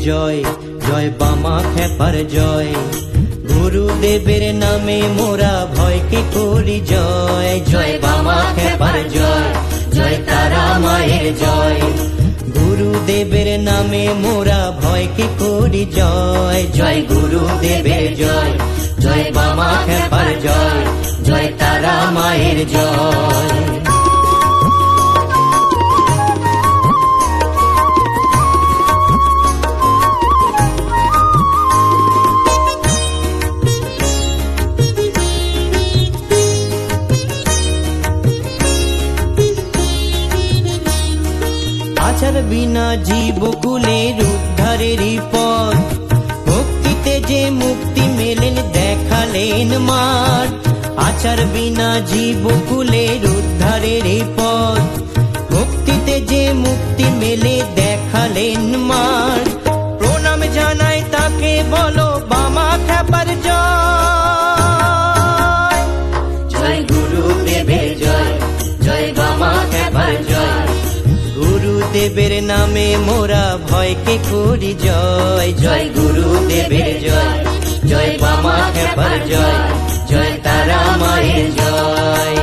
জয়, জয় বামা খেপার জয়। গুরুদেবের নামে মোরা ভয়কে করি জয়, জয় বামা খেপার জয়, জয় তারা মায়ের জয়। গুরুদেবের নামে মোরা ভয়কে করি জয়, জয় গুরুদেবের জয়, জয় বামা খেপার জয়, জয় তারা মায়ের জয়। আচার বিনা জীবকুলের উদ্ধারেরই পথ, ভক্তিতে যে মুক্তি মেলেন দেখালেন মাঠ। আচার বিনা জীবকুলের উদ্ধারেরই পথ, ভক্তিতে যে মুক্তি মেলে দেখালেন মাঠ। প্রণাম জানাই তাকে বলো বামা খেপার জয়, জয় গুরুদেবের জয়, জয় বামা খেপার জয়। গুরুদেবের নামে মোরা ভয়কে করি জয়, জয় গুরুদেবের জয়, জয় বামা খেপার জয়, জয় তারা মায়ের জয়।